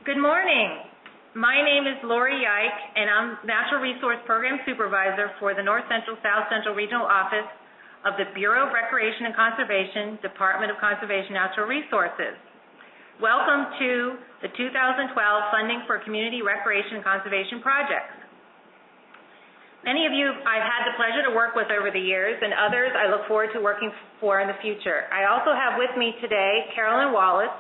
Good morning. My name is Lori Yike, and I'm Natural Resource Program Supervisor for the North Central South Central Regional Office of the Bureau of Recreation and Conservation, Department of Conservation Natural Resources. Welcome to the 2012 Funding for Community Recreation and Conservation Projects. Many of you I've had the pleasure to work with over the years, and others I look forward to working for in the future. I also have with me today Carolyn Wallace,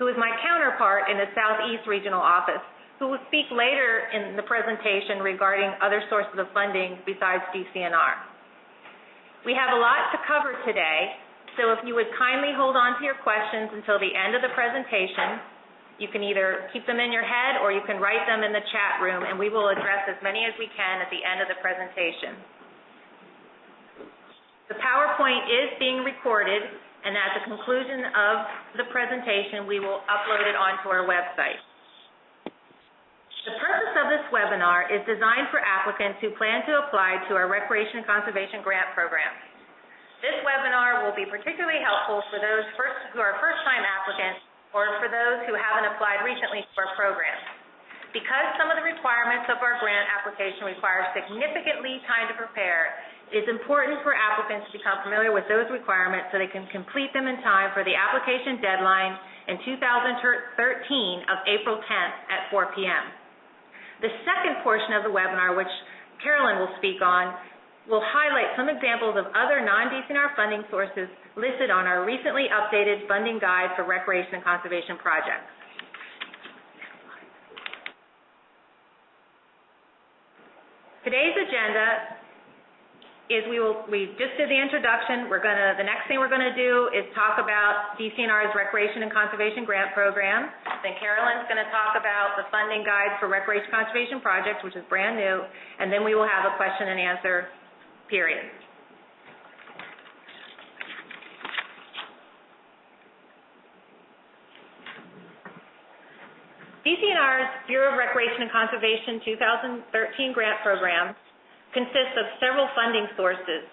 who is my counterpart in the Southeast Regional Office, who will speak later in the presentation regarding other sources of funding besides DCNR. We have a lot to cover today, so if you would kindly hold on to your questions until the end of the presentation. You can either keep them in your head or you can write them in the chat room, and we will address as many as we can at the end of the presentation. The PowerPoint is being recorded, and at the conclusion of the presentation, we will upload it onto our website. The purpose of this webinar is designed for applicants who plan to apply to our Recreation and Conservation Grant Program. This webinar will be particularly helpful for those who are first-time applicants or for those who haven't applied recently to our program. Because some of the requirements of our grant application require significant lead time to prepare, it is important for applicants to become familiar with those requirements so they can complete them in time for the application deadline in 2013 of April 10th at 4 p.m. The second portion of the webinar, which Carolyn will speak on, will highlight some examples of other non-DCNR funding sources listed on our recently updated funding guide for recreation and conservation projects. Today's agenda is we just did the introduction. The next thing we're going to do is talk about DCNR's Recreation and Conservation Grant Program. Then Carolyn's going to talk about the funding guide for recreation conservation projects, which is brand new, and then we will have a question and answer period. DCNR's Bureau of Recreation and Conservation 2013 Grant Program consists of several funding sources.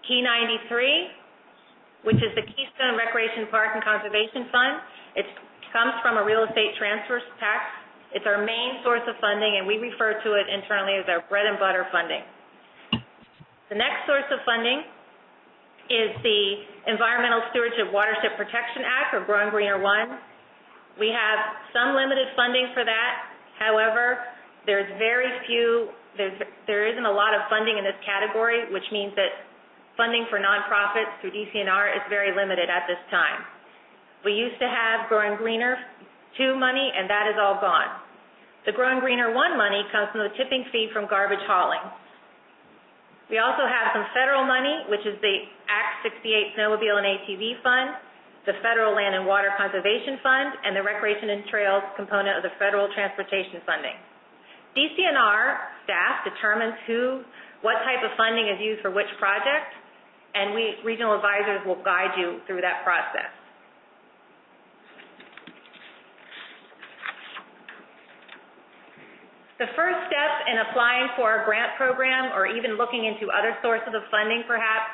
Key 93, which is the Keystone Recreation Park and Conservation Fund. It comes from a real estate transfer tax. It's our main source of funding, and we refer to it internally as our bread and butter funding. The next source of funding is the Environmental Stewardship Watershed Protection Act, or Growing Greener 1. We have some limited funding for that. However, there isn't a lot of funding in this category, which means that funding for nonprofits through DCNR is very limited at this time. We used to have Growing Greener 2 money, and that is all gone. The Growing Greener 1 money comes from the tipping fee from garbage hauling. We also have some federal money, which is the Act 68 Snowmobile and ATV Fund, the Federal Land and Water Conservation Fund, and the Recreation and Trails component of the Federal Transportation Funding. DCNR staff determines what type of funding is used for which project, and we regional advisors will guide you through that process. The first step in applying for a grant program, or even looking into other sources of funding perhaps,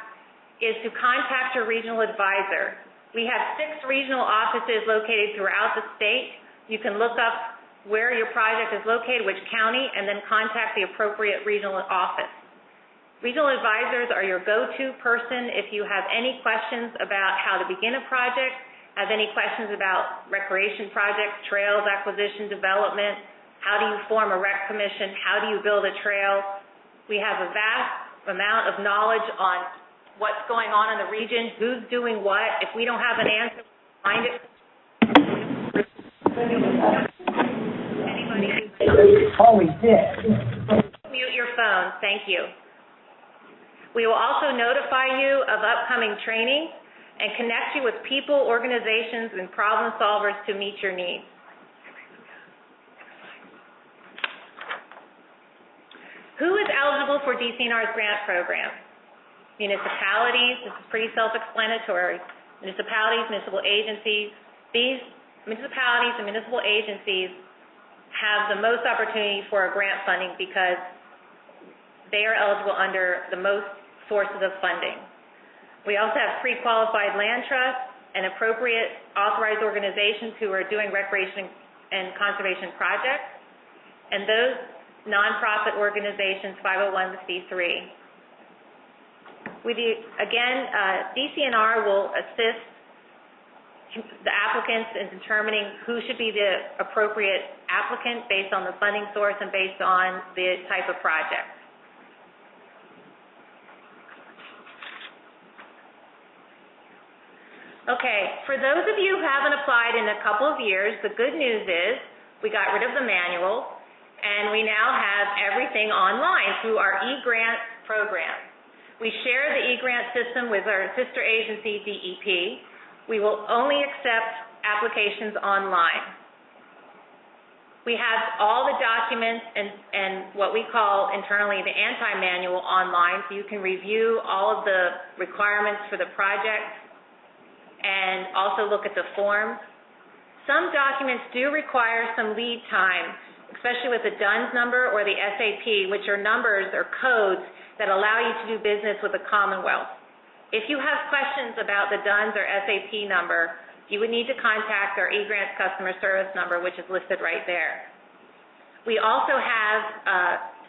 is to contact your regional advisor. We have 6 regional offices located throughout the state. You can look up where your project is located, which county, and then contact the appropriate regional office. Regional advisors are your go-to person if you have any questions about how to begin a project, have any questions about recreation projects, trails, acquisition, development, how do you form a rec commission, how do you build a trail. We have a vast amount of knowledge on what's going on in the region, who's doing what. If we don't have an answer, find it. Always did. Mute your phone. Thank you. We will also notify you of upcoming training and connect you with people, organizations, and problem solvers to meet your needs. Who is eligible for DCNR's grant program? Municipalities. This is pretty self-explanatory. Municipalities, municipal agencies. These municipalities and municipal agencies have the most opportunity for a grant funding because they are eligible under the most sources of funding. We also have pre-qualified land trusts and appropriate authorized organizations who are doing recreation and conservation projects, and those nonprofit organizations, 501c3. DCNR will assist the applicants in determining who should be the appropriate applicant based on the funding source and based on the type of project. Okay, for those of you who haven't applied in a couple of years, the good news is we got rid of the manual and we now have everything online through our e-grant program. We share the e-grant system with our sister agency, DEP. We will only accept applications online. We have all the documents and what we call internally the anti-manual online, so you can review all of the requirements for the project and also look at the forms. Some documents do require some lead time, especially with the DUNS number or the SAP, which are numbers or codes that allow you to do business with the Commonwealth. If you have questions about the DUNS or SAP number, you would need to contact our eGrants customer service number, which is listed right there. We also have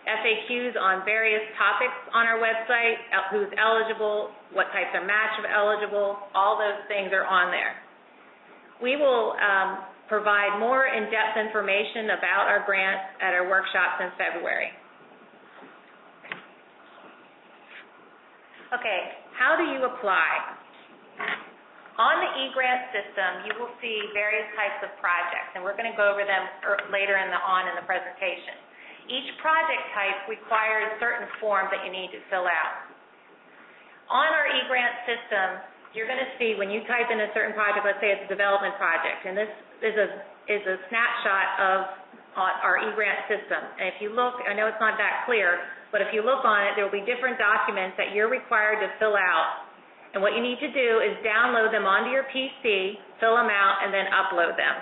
FAQs on various topics on our website, who's eligible, what types are match eligible, all those things are on there. We will provide more in-depth information about our grants at our workshops in February. Okay, how do you apply? On the eGrant system, you will see various types of projects, and we're going to go over them later in the presentation. Each project type requires certain forms that you need to fill out. On our eGrant system, you're going to see when you type in a certain project, let's say it's a development project, and this is a snapshot of our eGrant system. And if you look, I know it's not that clear, but if you look on it, there will be different documents that you're required to fill out. And what you need to do is download them onto your PC, fill them out, and then upload them.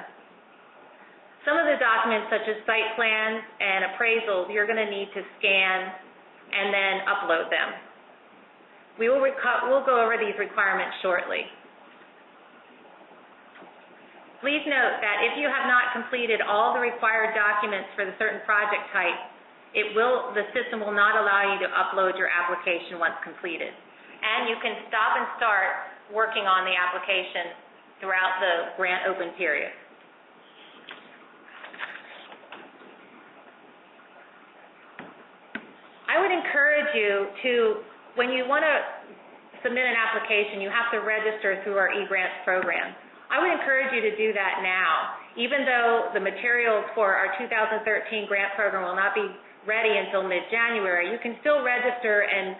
Some of the documents, such as site plans and appraisals, you're going to need to scan and then upload them. We'll go over these requirements shortly. Please note that if you have not completed all the required documents for the certain project type, the system will not allow you to upload your application once completed. And you can stop and start working on the application throughout the grant open period. I would encourage you to, when you want to submit an application, you have to register through our eGrants program. I would encourage you to do that now. Even though the materials for our 2013 grant program will not be ready until mid-January, you can still register and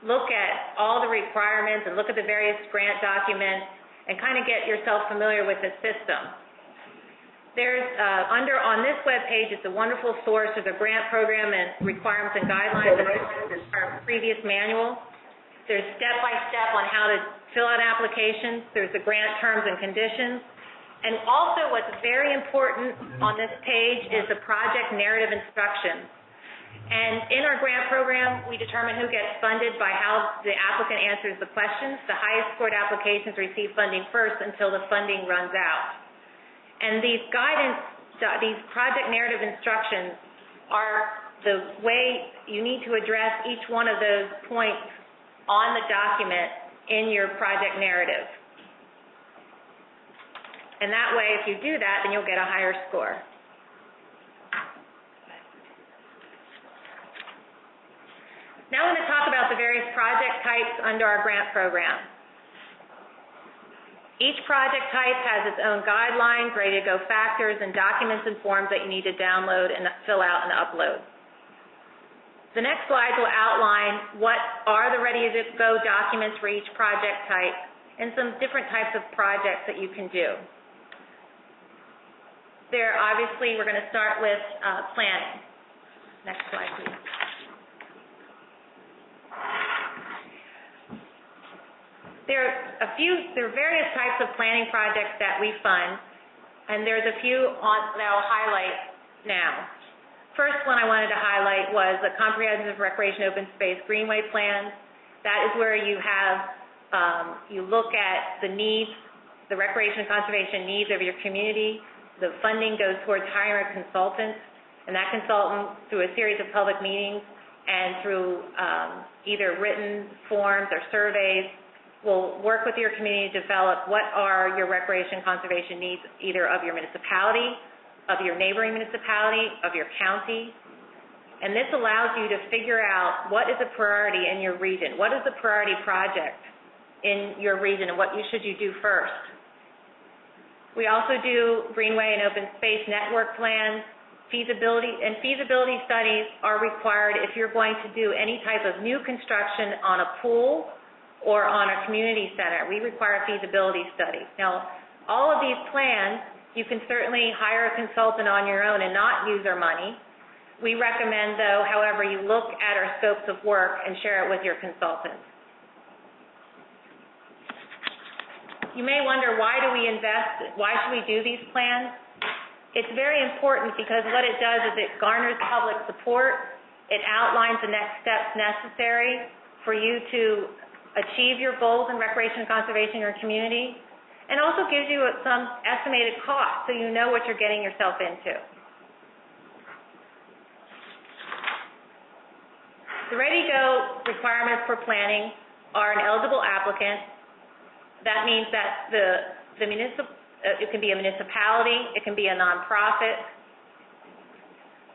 look at all the requirements and look at the various grant documents and kind of get yourself familiar with the system. There's, on this web page, it's a wonderful source of the grant program and requirements and guidelines, and our previous manual. There's step-by-step on how to fill out applications. There's the grant terms and conditions. And also what's very important on this page is the project narrative instructions. And in our grant program, we determine who gets funded by how the applicant answers the questions. The highest scored applications receive funding first until the funding runs out. And these these project narrative instructions are the way you need to address each one of those points on the document in your project narrative. And that way, if you do that, then you'll get a higher score. Now I'm going to talk about the various project types under our grant program. Each project type has its own guidelines, ready-to-go factors, and documents and forms that you need to download and fill out and upload. The next slides will outline what are the ready-to-go documents for each project type and some different types of projects that you can do. Obviously, we're going to start with planning. Next slide, please. There are various types of planning projects that we fund, and there's a few that I'll highlight now. First one I wanted to highlight was the Comprehensive Recreation Open Space Greenway Plan. That is where you have, you look at the needs, the recreation and conservation needs of your community. the funding goes towards hiring a consultant, and that consultant, through a series of public meetings and through either written forms or surveys, will work with your community to develop what are your recreation conservation needs, either of your municipality, of your neighboring municipality, of your county. And this allows you to figure out what is a priority in your region, what is the priority project in your region, and what should you do first. We also do greenway and open space network plans. Feasibility studies are required if you're going to do any type of new construction on a pool or on a community center. We require feasibility studies. Now, all of these plans, you can certainly hire a consultant on your own and not use our money. We recommend, though, however, you look at our scopes of work and share it with your consultants. You may wonder, why do we invest? Why should we do these plans? It's very important because what it does is it garners public support. It outlines the next steps necessary for you to achieve your goals in recreation and conservation in your community, and also gives you some estimated cost so you know what you're getting yourself into. The ready-to-go requirements for planning are an eligible applicant. That means that it can be a municipality, it can be a nonprofit.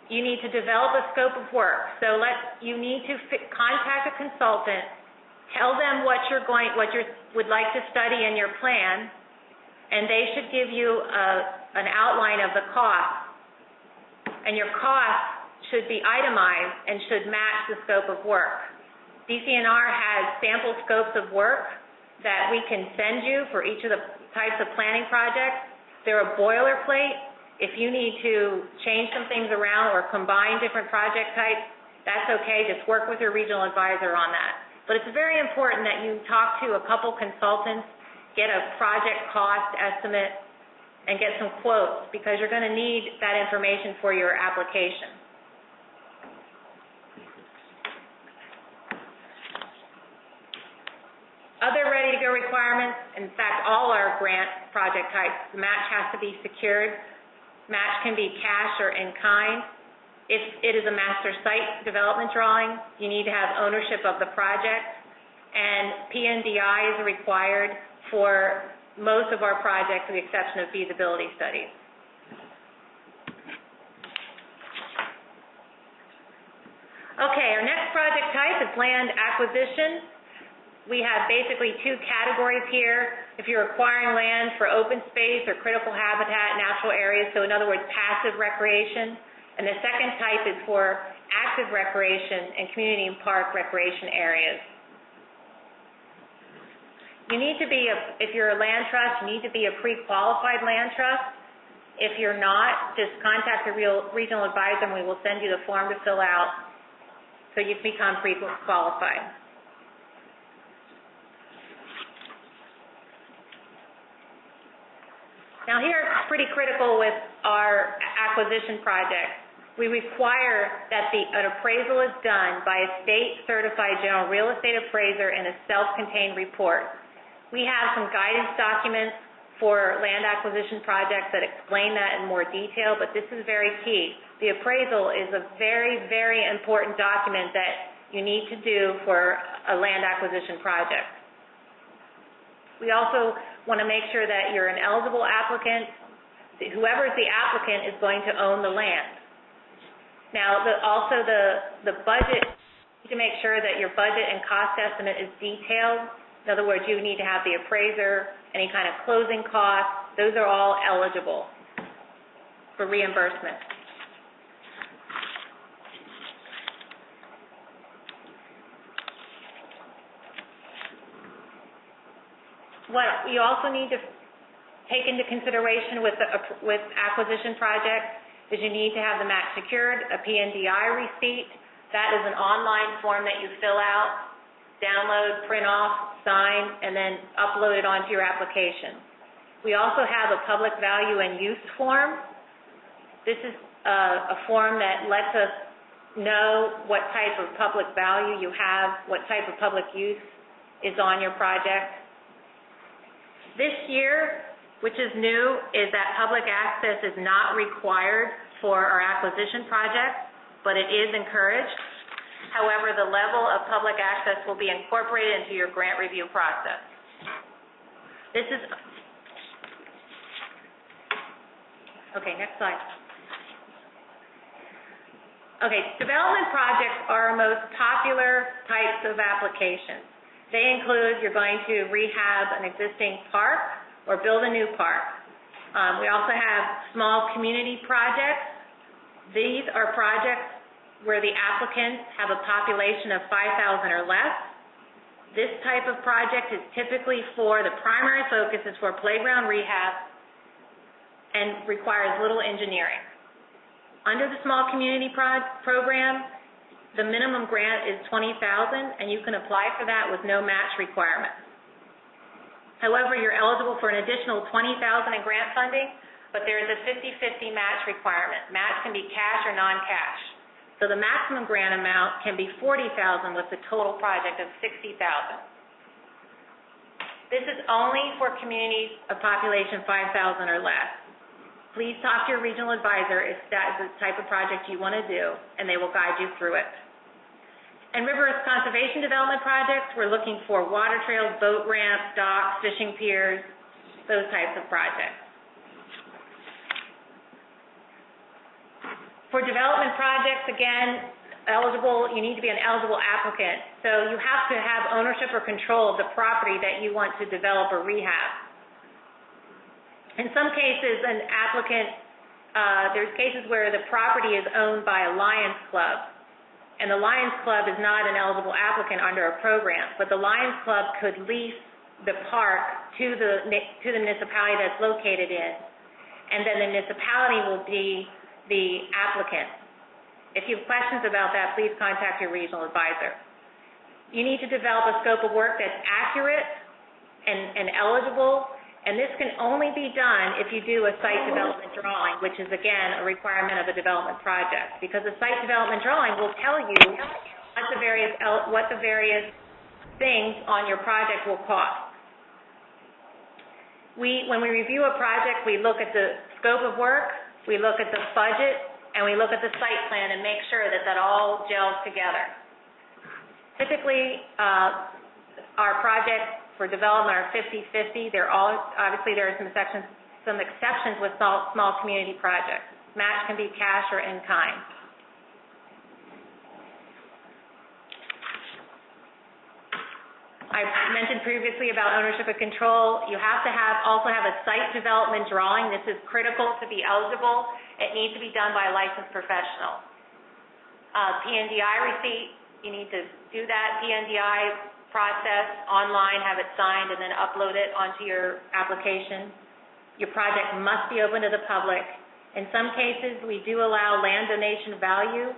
You need to develop a scope of work. So you need to contact a consultant, tell them what you would like to study in your plan, and they should give you an outline of the cost. And your cost should be itemized and should match the scope of work. DCNR has sample scopes of work that we can send you for each of the types of planning projects. They're a boilerplate. If you need to change some things around or combine different project types, that's okay. Just work with your regional advisor on that. But it's very important that you talk to a couple consultants, get a project cost estimate, and get some quotes, because you're going to need that information for your application. Other ready-to-go requirements, in fact, all our grant project types, the match has to be secured. Match can be cash or in kind. If it is a master site development drawing, you need to have ownership of the project, and PNDI is required for most of our projects with the exception of feasibility studies. Okay, our next project type is land acquisition. We have basically two categories here. If you're acquiring land for open space or critical habitat, natural areas, so in other words, passive recreation. And the second type is for active recreation and community and park recreation areas. You need to be, if you're a land trust, you need to be a pre-qualified land trust. If you're not, just contact the regional advisor and we will send you the form to fill out so you become pre-qualified. Now here, it's pretty critical with our acquisition projects. We require that an appraisal is done by a state-certified general real estate appraiser in a self-contained report. We have some guidance documents for land acquisition projects that explain that in more detail, but this is very key. The appraisal is a very, very important document that you need to do for a land acquisition project. We also want to make sure that you're an eligible applicant. Whoever is the applicant is going to own the land. Now, also the budget, you need to make sure that your budget and cost estimate is detailed. In other words, you need to have the appraiser, any kind of closing costs. Those are all eligible for reimbursement. What you also need to take into consideration with acquisition projects is you need to have the match secured, a PNDI receipt. That is an online form that you fill out, download, print off, sign, and then upload it onto your application. We also have a public value and use form. This is a form that lets us know what type of public value you have, what type of public use is on your project. This year, which is new, is that public access is not required for our acquisition projects, but it is encouraged. However, the level of public access will be incorporated into your grant review process. This is, okay, next slide. Okay, development projects are our most popular types of applications. They include, you're going to rehab an existing park or build a new park. We also have small community projects. These are projects where the applicants have a population of 5,000 or less. This type of project is typically the primary focus is for playground rehab and requires little engineering. Under the small community program, the minimum grant is $20,000, and you can apply for that with no match requirements. However, you're eligible for an additional $20,000 in grant funding, but there is a 50-50 match requirement. Match can be cash or non-cash. So the maximum grant amount can be $40,000 with the total project of $60,000. This is only for communities of population 5,000 or less. Please talk to your regional advisor if that is the type of project you want to do, and they will guide you through it. In Rivers Conservation Development projects, we're looking for water trails, boat ramps, docks, fishing piers, those types of projects. For development projects, again, you need to be an eligible applicant. So you have to have ownership or control of the property that you want to develop or rehab. In some cases, an applicant, there's cases where the property is owned by a Lions Club, and the Lions Club is not an eligible applicant under a program, but the Lions Club could lease the park to the municipality that's located in, and then the municipality will be the applicant. If you have questions about that, please contact your regional advisor. You need to develop a scope of work that's accurate and eligible, and this can only be done if you do a site development drawing, which is, again, a requirement of a development project, because a site development drawing will tell you what the various things on your project will cost. When we review a project, we look at the scope of work, we look at the budget, and we look at the site plan and make sure that that all gels together. Typically, our projects for development are 50-50. Obviously, there are some exceptions with small community projects. Match can be cash or in kind. I mentioned previously about ownership and control. You have to also have a site development drawing. This is critical to be eligible. It needs to be done by a licensed professional. PNDI receipt, you need to do that PNDI process online, have it signed, and then upload it onto your application. Your project must be open to the public. In some cases, we do allow land donation value,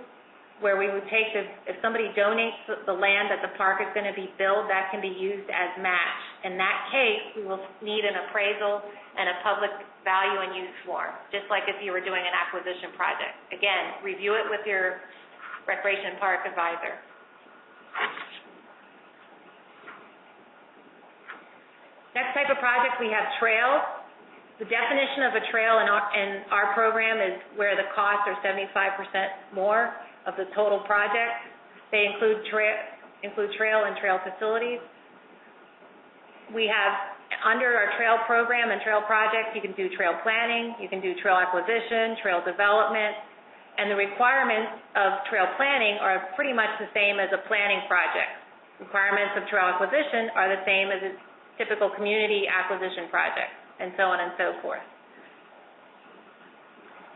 where we would take if somebody donates the land that the park is going to be built, that can be used as match. In that case, we will need an appraisal and a public value and use form, just like if you were doing an acquisition project. Again, review it with your Recreation Park advisor. Next type of project, we have trails. The definition of a trail in our program is where the costs are 75% more of the total project. They include trail and trail facilities. We have, under our trail program and trail projects, you can do trail planning, you can do trail acquisition, trail development, and the requirements of trail planning are pretty much the same as a planning project. Requirements of trail acquisition are the same as a typical community acquisition project, and so on and so forth.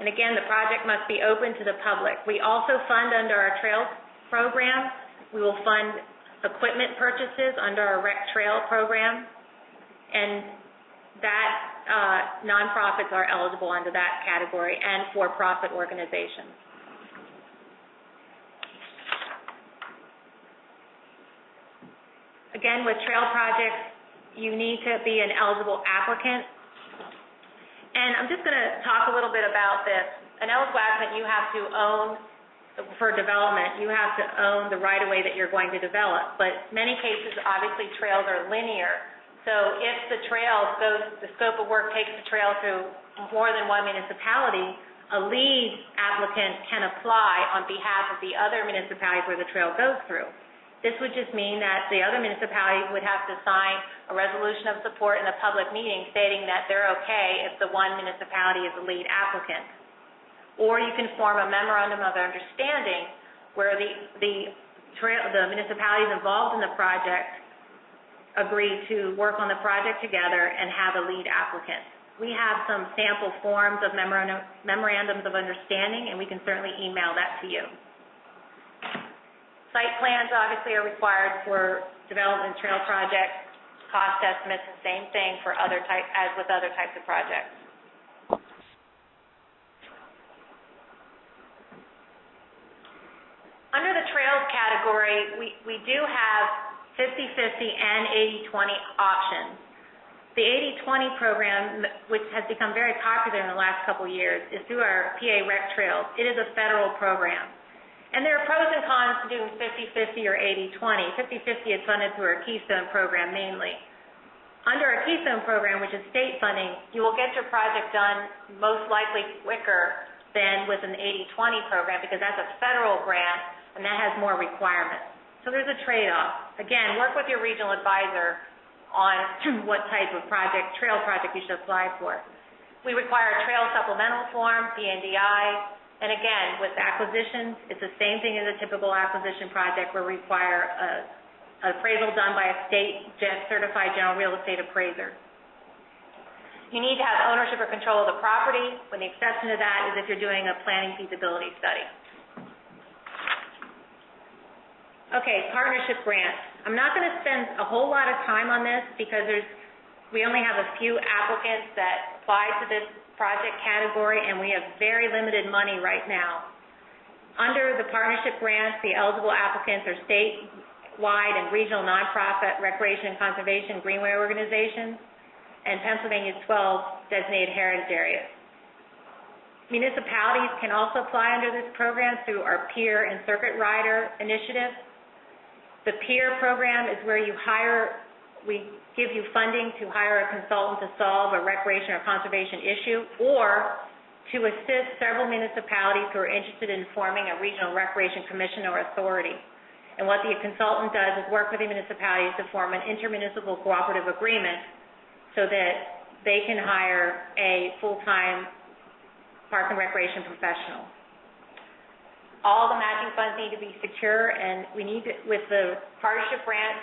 And again, the project must be open to the public. We also fund under our trail program. We will fund equipment purchases under our rec trail program, and that nonprofits are eligible under that category, and for-profit organizations. Again, with trail projects, you need to be an eligible applicant. And I'm just going to talk a little bit about this. An eligible applicant, you have to own, for development, you have to own the right-of-way that you're going to develop. But many cases, obviously, trails are linear So if the scope of work takes the trail through more than one municipality, a lead applicant can apply on behalf of the other municipalities where the trail goes through. This would just mean that the other municipalities would have to sign a resolution of support in a public meeting stating that they're okay if the one municipality is the lead applicant. Or you can form a memorandum of understanding where the municipalities involved in the project agree to work on the project together and have a lead applicant. We have some sample forms of memorandums of understanding, and we can certainly email that to you. Site plans obviously are required for development trail projects, cost estimates, the same thing for as with other types of projects. Under the trails category, we do have 50/50 and 80/20 options. The 80/20 program, which has become very popular in the last couple of years, is through our PA Rec Trails. It is a federal program. And there are pros and cons to doing 50/50 or 80/20. 50/50 is funded through our Keystone program mainly. Under our Keystone program, which is state funding, you will get your project done most likely quicker than with an 80/20 program because that's a federal grant and that has more requirements. So there's a trade-off. Again, work with your regional advisor on what type of trail project you should apply for. We require a trail supplemental form, PNDI, and again, with acquisitions, it's the same thing as a typical acquisition project where we require an appraisal done by a state certified general real estate appraiser. You need to have ownership or control of the property, when the exception to that is if you're doing a planning feasibility study. Okay, partnership grants. I'm not going to spend a whole lot of time on this because we only have a few applicants that apply to this project category, and we have very limited money right now. Under the partnership grants, the eligible applicants are statewide and regional nonprofit recreation and conservation greenway organizations, and Pennsylvania's 12 designated heritage areas. Municipalities can also apply under this program through our peer and circuit rider initiative. The peer program is where we give you funding to hire a consultant to solve a recreation or conservation issue or to assist several municipalities who are interested in forming a regional recreation commission or authority. And what the consultant does is work with the municipalities to form an intermunicipal cooperative agreement so that they can hire a full-time park and recreation professional. All the matching funds need to be secure, and with the partnership grant,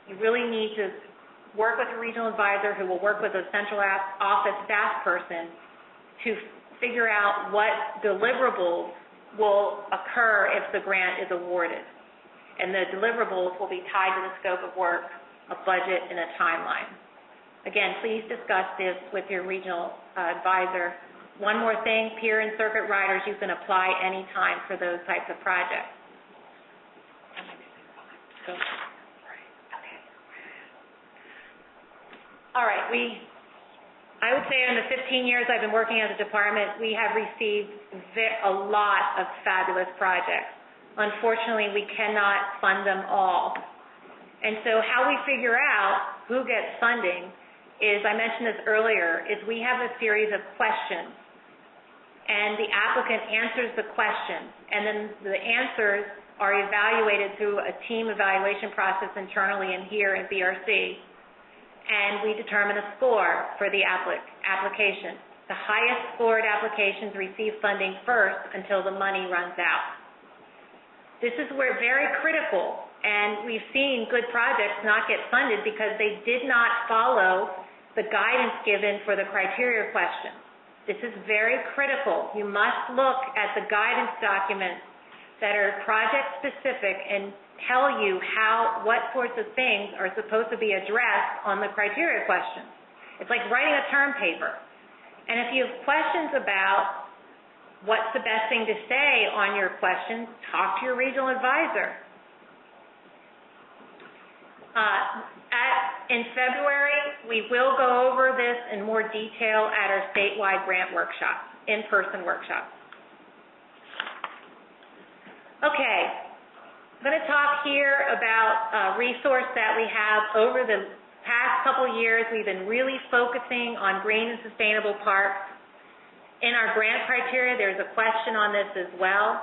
you really need to work with a regional advisor who will work with a central office staff person to figure out what deliverables will occur if the grant is awarded. And the deliverables will be tied to the scope of work, a budget, and a timeline. Again, please discuss this with your regional advisor. One more thing, peer and circuit riders, you can apply anytime for those types of projects. All right, I would say in the 15 years I've been working at the department, we have received a lot of fabulous projects. Unfortunately, we cannot fund them all. And so how we figure out who gets funding is, I mentioned this earlier, is we have a series of questions. And the applicant answers the questions, and then the answers are evaluated through a team evaluation process internally and here at BRC, and we determine a score for the application. The highest scored applications receive funding first until the money runs out. This is where very critical, and we've seen good projects not get funded because they did not follow the guidance given for the criteria questions. This is very critical. You must look at the guidance documents that are project-specific and tell you what sorts of things are supposed to be addressed on the criteria questions. It's like writing a term paper. And if you have questions about what's the best thing to say on your questions, talk to your regional advisor. In February, we will go over this in more detail at our statewide grant workshops, in-person workshops. Okay, I'm going to talk here about a resource that we have over the past couple years, we've been really focusing on green and sustainable parks. In our grant criteria, there's a question on this as well.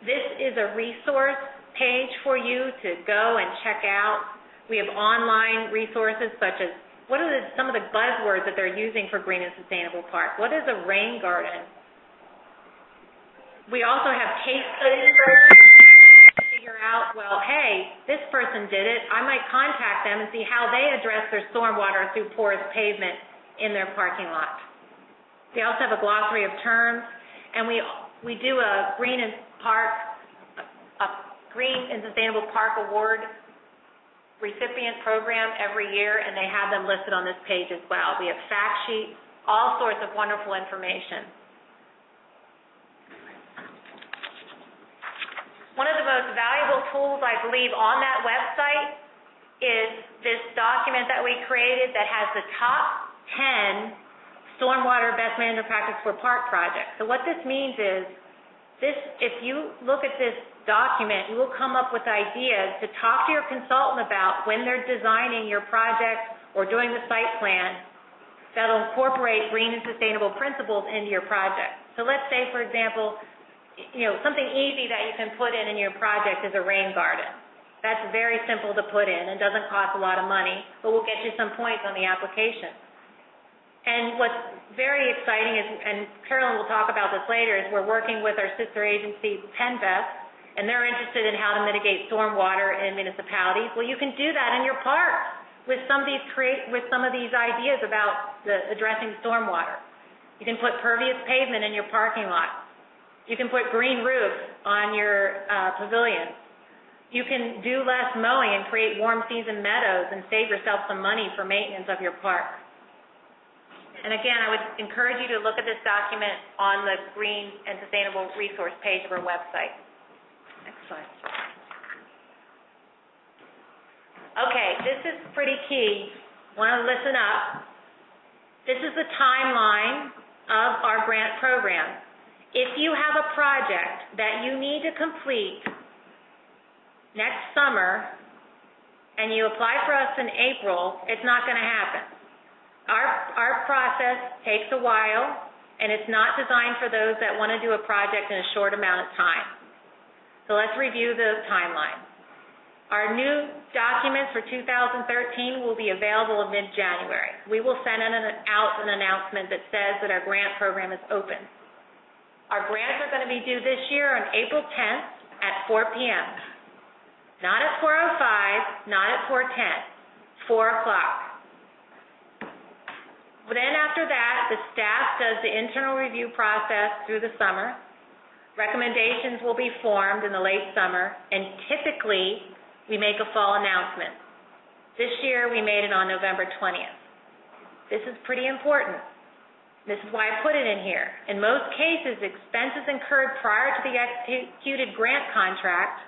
This is a resource page for you to go and check out. We have online resources such as, what are some of the buzzwords that they're using for green and sustainable park? What is a rain garden? We also have case studies to figure out, well, hey, this person did it. I might contact them and see how they address their stormwater through porous pavement in their parking lot. We also have a glossary of terms, and we do a green and sustainable park award recipient program every year, and they have them listed on this page as well. We have fact sheets, all sorts of wonderful information. One of the most valuable tools, I believe, on that website is this document that we created that has the top 10 stormwater best management practice for park projects. So what this means is, if you look at this document, you will come up with ideas to talk to your consultant about when they're designing your project or doing the site plan that'll incorporate green and sustainable principles into your project. So let's say, for example, something easy that you can put in your project is a rain garden. That's very simple to put in and doesn't cost a lot of money, but will get you some points on the application. And what's very exciting is, and Carolyn will talk about this later, is we're working with our sister agency, PennVest, and they're interested in how to mitigate stormwater in municipalities. Well, you can do that in your parks with some of these ideas about addressing stormwater. You can put pervious pavement in your parking lot. You can put green roofs on your pavilions. You can do less mowing and create warm season meadows and save yourself some money for maintenance of your park. And again, I would encourage you to look at this document on the Green and Sustainable Resource page of our website. Next slide. Okay, this is pretty key. Want to listen up. This is the timeline of our grant program. If you have a project that you need to complete next summer and you apply for us in April, it's not going to happen. Our process takes a while, and it's not designed for those that want to do a project in a short amount of time. So let's review the timeline. Our new documents for 2013 will be available in mid-January. We will send out an announcement that says that our grant program is open. Our grants are going to be due this year on April 10th at 4 p.m. Not at 4:05, not at 4:10, 4 o'clock. Then after that, the staff does the internal review process through the summer. Recommendations will be formed in the late summer, and typically we make a fall announcement. This year we made it on November 20th. This is pretty important. This is why I put it in here. In most cases, expenses incurred prior to the executed grant contract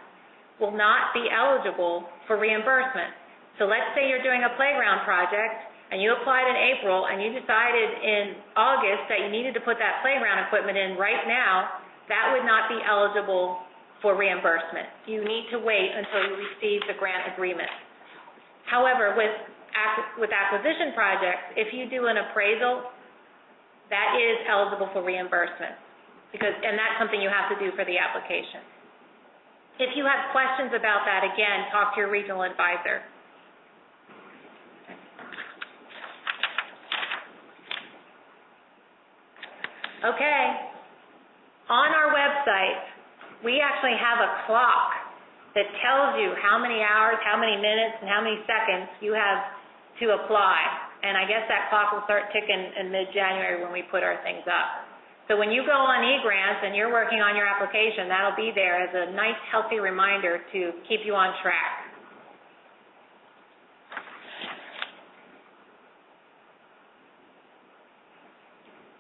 will not be eligible for reimbursement. So let's say you're doing a playground project and you applied in April, and you decided in August that you needed to put that playground equipment in right now, that would not be eligible for reimbursement. You need to wait until you receive the grant agreement. However, with acquisition projects, if you do an appraisal, that is eligible for reimbursement, and that's something you have to do for the application. If you have questions about that, again, talk to your regional advisor. Okay, on our website, we actually have a clock that tells you how many hours, how many minutes, and how many seconds you have to apply. And I guess that clock will start ticking in mid-January when we put our things up. So when you go on eGrants and you're working on your application, that'll be there as a nice, healthy reminder to keep you on track.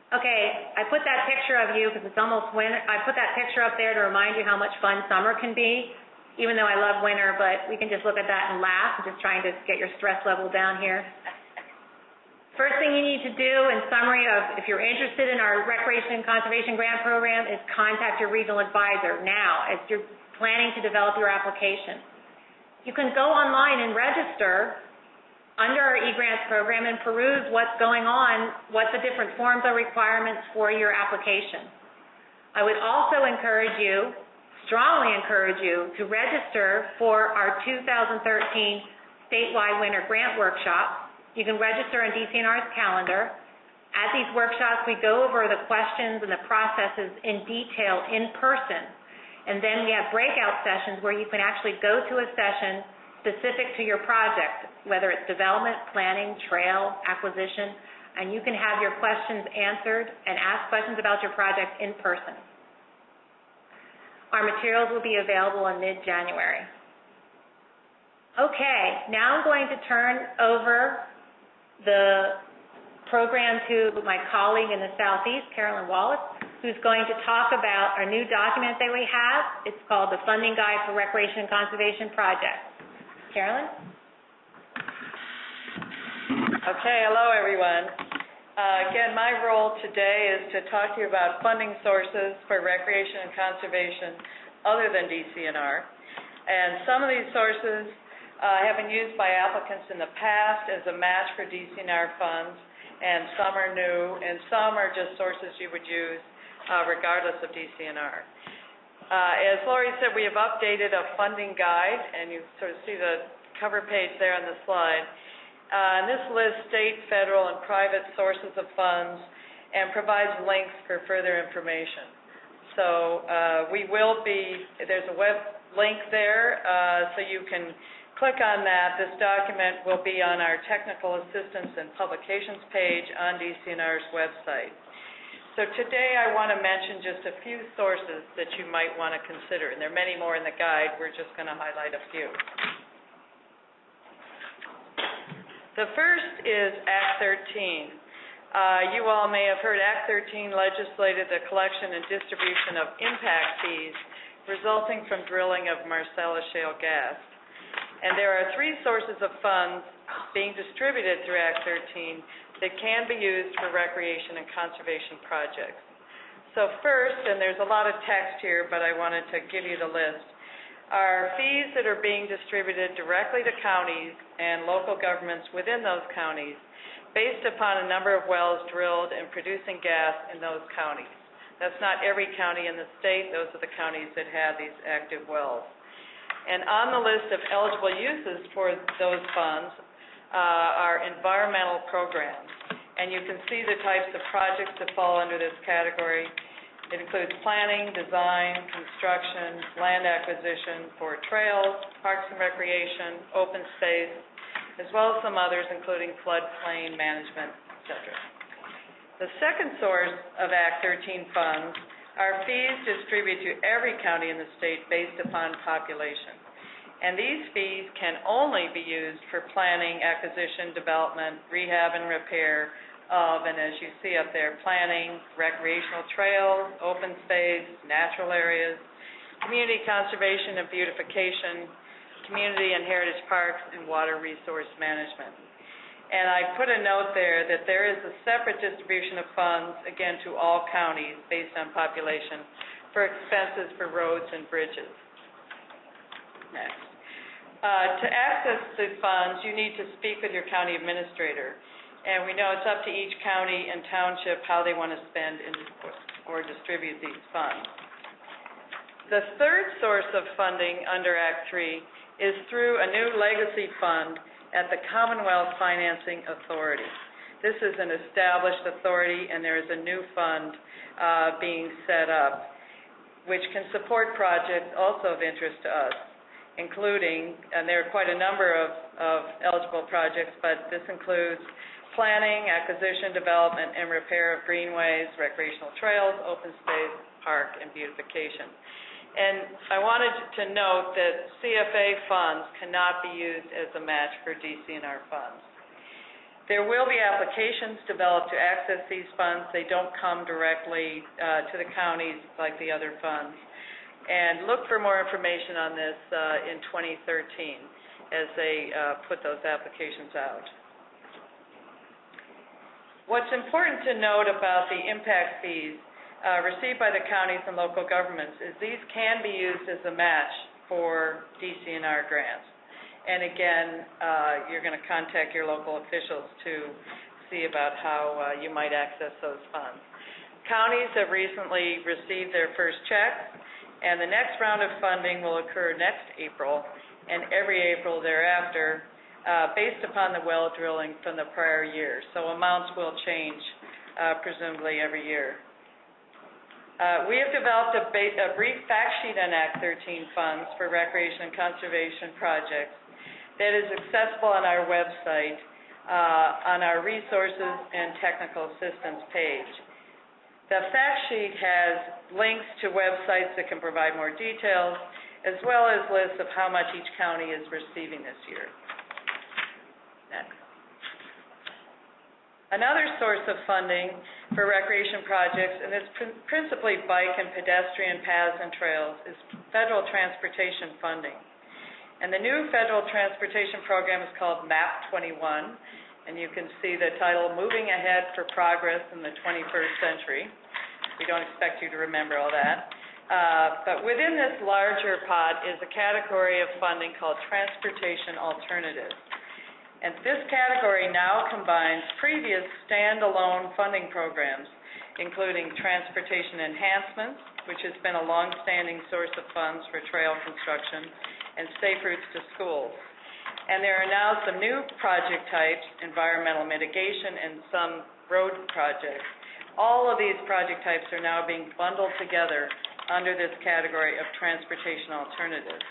Okay, I put that picture of you because it's almost winter. I put that picture up there to remind you how much fun summer can be, even though I love winter, but we can just look at that and laugh. I'm just trying to get your stress level down here. First thing you need to do, in summary of if you're interested in our Recreation and Conservation Grant Program, is contact your regional advisor now as you're planning to develop your application. You can go online and register under our eGrants program and peruse what's going on, what the different forms or requirements for your application. I would also strongly encourage you to register for our 2013 statewide winter grant workshop. You can register on DCNR's calendar. At these workshops, we go over the questions and the processes in detail in person. And then we have breakout sessions where you can actually go to a session specific to your project, whether it's development, planning, trail, acquisition, and you can have your questions answered and ask questions about your project in person. Our materials will be available in mid-January. Okay, now I'm going to turn over the program to my colleague in the Southeast, Carolyn Wallace, who's going to talk about our new document that we have. It's called the Funding Guide for Recreation and Conservation Projects. Carolyn? Okay, hello everyone. Again, my role today is to talk to you about funding sources for recreation and conservation other than DCNR. And some of these sources have been used by applicants in the past as a match for DCNR funds, and some are new, and some are just sources you would use regardless of DCNR. As Lori said, we have updated a funding guide, and you sort of see the cover page there on the slide. And this lists state, federal, and private sources of funds and provides links for further information. So there's a web link there, so you can click on that. This document will be on our Technical Assistance and Publications page on DCNR's website. So today I want to mention just a few sources that you might want to consider, and there are many more in the guide. We're just going to highlight a few. The first is Act 13. You all may have heard Act 13 legislated the collection and distribution of impact fees resulting from drilling of Marcellus shale gas. And there are three sources of funds being distributed through Act 13 that can be used for recreation and conservation projects. So first, and there's a lot of text here, but I wanted to give you the list, are fees that are being distributed directly to counties and local governments within those counties based upon a number of wells drilled and producing gas in those counties. That's not every county in the state. Those are the counties that have these active wells. And on the list of eligible uses for those funds are environmental programs. And you can see the types of projects that fall under this category. It includes planning, design, construction, land acquisition for trails, parks and recreation, open space, as well as some others, including floodplain management, etc. The second source of Act 13 funds are fees distributed to every county in the state based upon population. And these fees can only be used for planning, acquisition, development, rehab, and repair of, and as you see up there, planning, recreational trails, open space, natural areas, community conservation and beautification, community and heritage parks, and water resource management. And I put a note there that there is a separate distribution of funds, again, to all counties based on population for expenses for roads and bridges. Next. To access the funds, you need to speak with your county administrator. And we know it's up to each county and township how they want to spend or distribute these funds. The third source of funding under Act 3 is through a new legacy fund at the Commonwealth Financing Authority. This is an established authority, and there is a new fund being set up, which can support projects also of interest to us, including, and there are quite a number of eligible projects, but this includes planning, acquisition, development, and repair of greenways, recreational trails, open space, park, and beautification. And I wanted to note that CFA funds cannot be used as a match for DCNR funds. There will be applications developed to access these funds. They don't come directly to the counties like the other funds. And look for more information on this in 2013 as they put those applications out. What's important to note about the impact fees received by the counties and local governments is these can be used as a match for DCNR grants. And again, you're going to contact your local officials to see about how you might access those funds. Counties have recently received their first checks, and the next round of funding will occur next April and every April thereafter, based upon the well drilling from the prior year. So amounts will change presumably every year. We have developed a brief fact sheet on Act 13 funds for recreation and conservation projects that is accessible on our website on our resources and technical assistance page. The fact sheet has links to websites that can provide more details, as well as lists of how much each county is receiving this year. Next. Another source of funding for recreation projects, and it's principally bike and pedestrian paths and trails, is federal transportation funding. And the new federal transportation program is called MAP 21, and you can see the title, Moving Ahead for Progress in the 21st Century. We don't expect you to remember all that. But within this larger pot is a category of funding called Transportation Alternatives. And this category now combines previous standalone funding programs, including transportation enhancements, which has been a long-standing source of funds for trail construction, and safe routes to schools. And there are now some new project types, environmental mitigation and some road projects. All of these project types are now being bundled together under this category of transportation alternatives.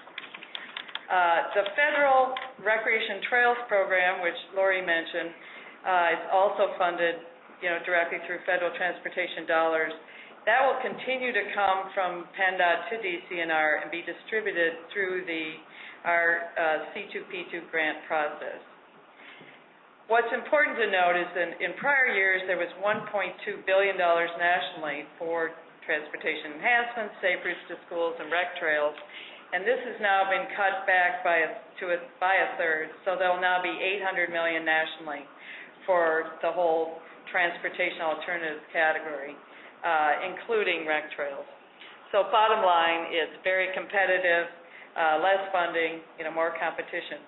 The Federal Recreation Trails Program, which Lori mentioned, is also funded, directly through federal transportation dollars. That will continue to come from PennDOT to DCNR and be distributed through our C2P2 grant process. What's important to note is that in prior years there was $1.2 billion nationally for transportation enhancements, safe routes to schools, and rec trails, and this has now been cut back by a third, so there will now be $800 million nationally for the whole transportation alternatives category, including rec trails. So bottom line, it's very competitive, less funding, more competition.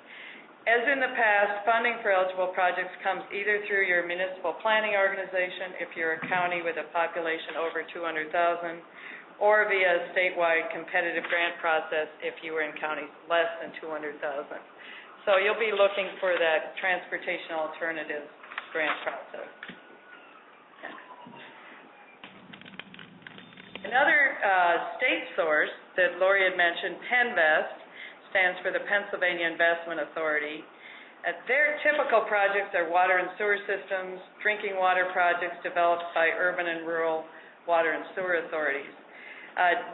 As in the past, funding for eligible projects comes either through your municipal planning organization, if you're a county with a population over 200,000, or via a statewide competitive grant process if you were in counties less than 200,000. So you'll be looking for that transportation alternatives grant process. Another state source that Lori had mentioned, PennVest, stands for the Pennsylvania Investment Authority. Their typical projects are water and sewer systems, drinking water projects developed by urban and rural water and sewer authorities.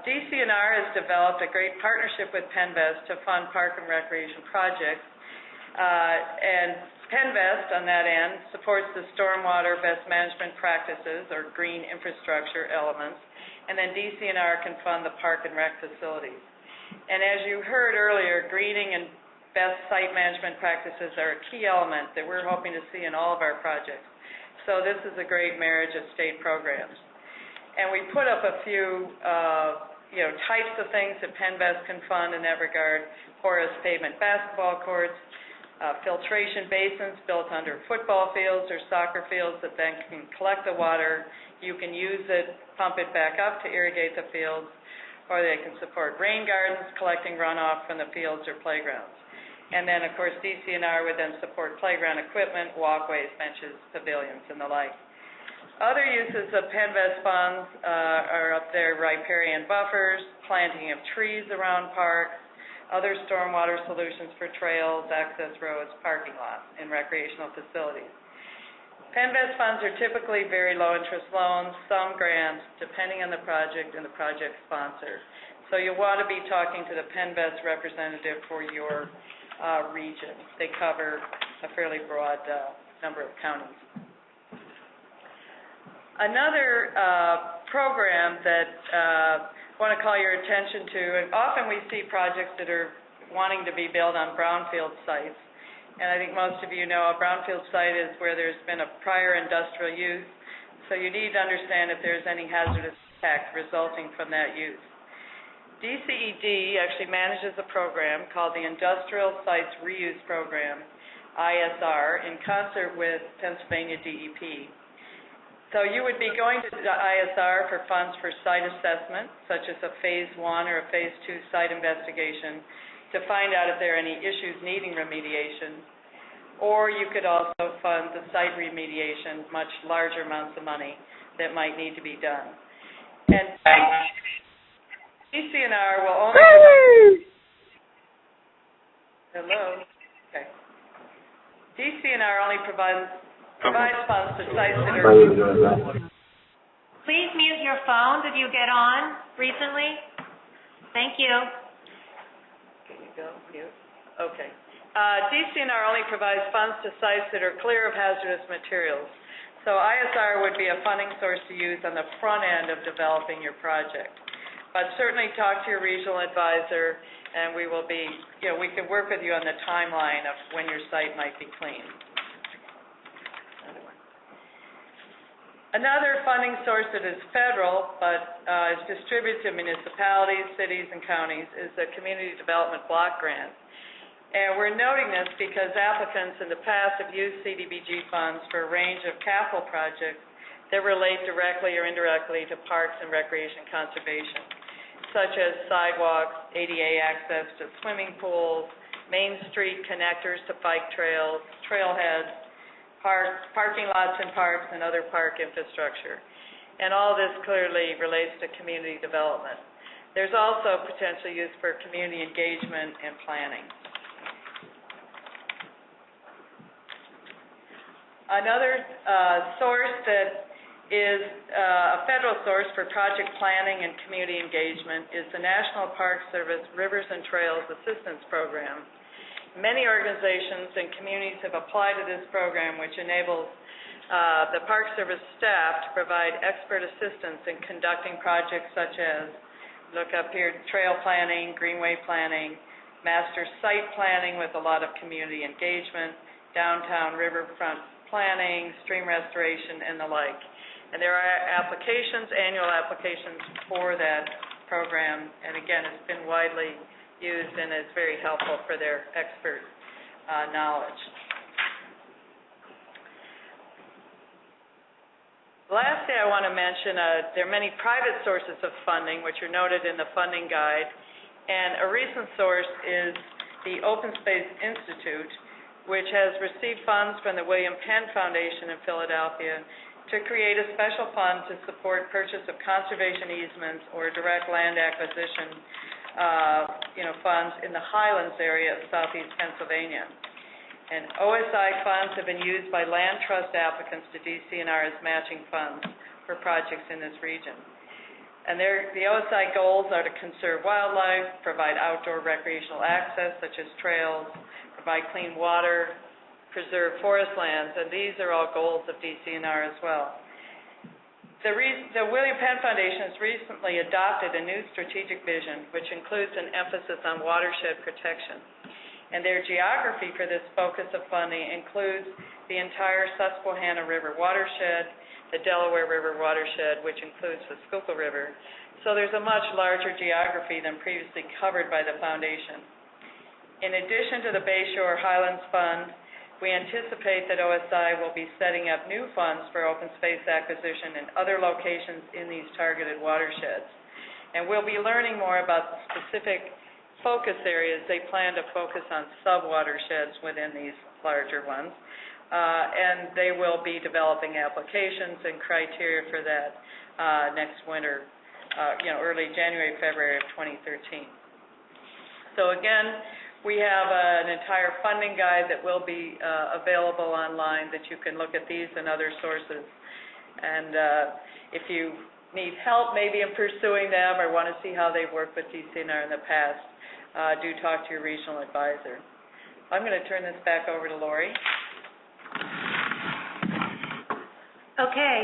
DCNR has developed a great partnership with PennVest to fund park and recreation projects, and PennVest on that end supports the stormwater best management practices or green infrastructure elements, and then DCNR can fund the park and rec facilities. And as you heard earlier, greening and best site management practices are a key element that we're hoping to see in all of our projects. So this is a great marriage of state programs. And we put up a few types of things that PennVest can fund in that regard: porous pavement basketball courts, filtration basins built under football fields or soccer fields that then can collect the water. You can use it, pump it back up to irrigate the fields, or they can support rain gardens, collecting runoff from the fields or playgrounds. And then, of course, DCNR would then support playground equipment, walkways, benches, pavilions, and the like. Other uses of PennVest funds are up there: riparian buffers, planting of trees around parks, other stormwater solutions for trails, access roads, parking lots, and recreational facilities. PennVest funds are typically very low-interest loans, some grants, depending on the project and the project sponsor. So you'll want to be talking to the PennVest representative for your region. They cover a fairly broad number of counties. Another program that I want to call your attention to, and often we see projects that are wanting to be built on brownfield sites. And I think most of you know a brownfield site is where there's been a prior industrial use, so you need to understand if there's any hazardous impact resulting from that use. DCED actually manages a program called the Industrial Sites Reuse Program, ISR, in concert with Pennsylvania DEP. So you would be going to the ISR for funds for site assessment, such as a Phase 1 or a Phase 2 site investigation, to find out if there are any issues needing remediation. Or you could also fund the site remediation, much larger amounts of money that might need to be done. And DCNR will only provide... Hello? Okay. DCNR only provides funds to sites that are... Please mute your phones if you get on recently. Thank you. Can you go? Mute. Okay. DCNR only provides funds to sites that are clear of hazardous materials. So ISR would be a funding source to use on the front end of developing your project. But certainly talk to your regional advisor, and we will be, we can work with you on the timeline of when your site might be clean. Another funding source that is federal, but is distributed to municipalities, cities, and counties, is the Community Development Block Grant. And we're noting this because applicants in the past have used CDBG funds for a range of capital projects that relate directly or indirectly to parks and recreation conservation, such as sidewalks, ADA access to swimming pools, Main Street connectors to bike trails, trailheads, parking lots in parks, and other park infrastructure. And all this clearly relates to community development. There's also potential use for community engagement and planning. Another source that is a federal source for project planning and community engagement is the National Park Service Rivers and Trails Assistance Program. Many organizations and communities have applied to this program, which enables the Park Service staff to provide expert assistance in conducting projects such as, look up here, trail planning, greenway planning, master site planning with a lot of community engagement, downtown riverfront planning, stream restoration, and the like. And there are applications, annual applications for that program, and again, it's been widely used and is very helpful for their expert knowledge. Lastly, I want to mention there are many private sources of funding which are noted in the funding guide, and a recent source is the Open Space Institute, which has received funds from the William Penn Foundation in Philadelphia to create a special fund to support purchase of conservation easements or direct land acquisition funds in the Highlands area of southeast Pennsylvania. And OSI funds have been used by land trust applicants to DCNR as matching funds for projects in this region. And the OSI goals are to conserve wildlife, provide outdoor recreational access such as trails, provide clean water, preserve forest lands, and these are all goals of DCNR as well. The William Penn Foundation has recently adopted a new strategic vision, which includes an emphasis on watershed protection. And their geography for this focus of funding includes the entire Susquehanna River watershed, the Delaware River watershed, which includes the Schuylkill River. So there's a much larger geography than previously covered by the foundation. In addition to the Bayshore Highlands Fund, we anticipate that OSI will be setting up new funds for open space acquisition in other locations in these targeted watersheds. And we'll be learning more about the specific focus areas. They plan to focus on sub-watersheds within these larger ones. And they will be developing applications and criteria for that next winter, early January, February of 2013. So again, we have an entire funding guide that will be available online that you can look at these and other sources. And if you need help maybe in pursuing them or want to see how they've worked with DCNR in the past, do talk to your regional advisor. I'm going to turn this back over to Lori. Okay,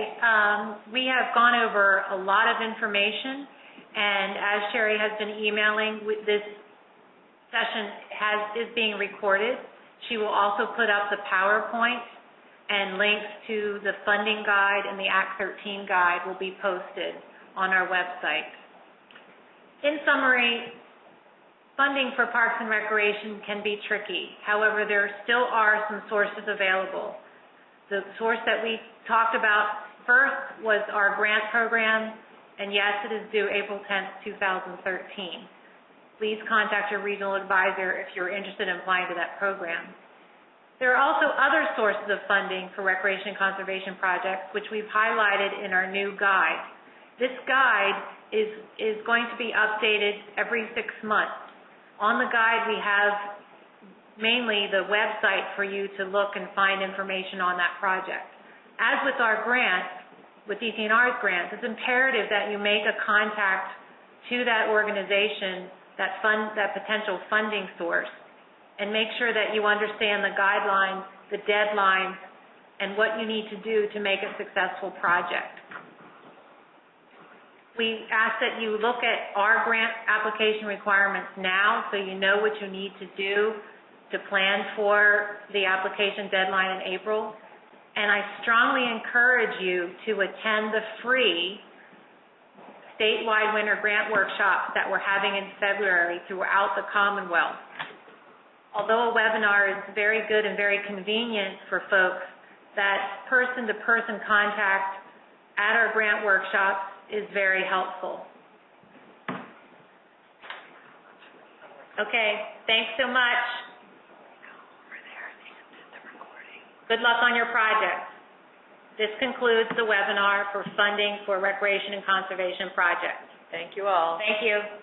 we have gone over a lot of information, and as Sherry has been emailing, this session is being recorded. She will also put up the PowerPoint, and links to the funding guide and the Act 13 guide will be posted on our website. In summary, funding for Parks and Recreation can be tricky. However, there still are some sources available. The source that we talked about first was our grant program, and yes, it is due April 10th, 2013. Please contact your regional advisor if you're interested in applying to that program. There are also other sources of funding for recreation and conservation projects, which we've highlighted in our new guide. This guide is going to be updated every 6 months. On the guide, we have mainly the website for you to look and find information on that project. As with our grants, with DCNR's grants, it's imperative that you make a contact to that organization, that potential funding source, and make sure that you understand the guidelines, the deadlines, and what you need to do to make a successful project. We ask that you look at our grant application requirements now so you know what you need to do to plan for the application deadline in April. And I strongly encourage you to attend the free statewide winter grant workshops that we're having in February throughout the Commonwealth. Although a webinar is very good and very convenient for folks, that person-to-person contact at our grant workshops is very helpful. Okay, thanks so much. Good luck on your project. This concludes the webinar for funding for recreation and conservation projects. Thank you all. Thank you.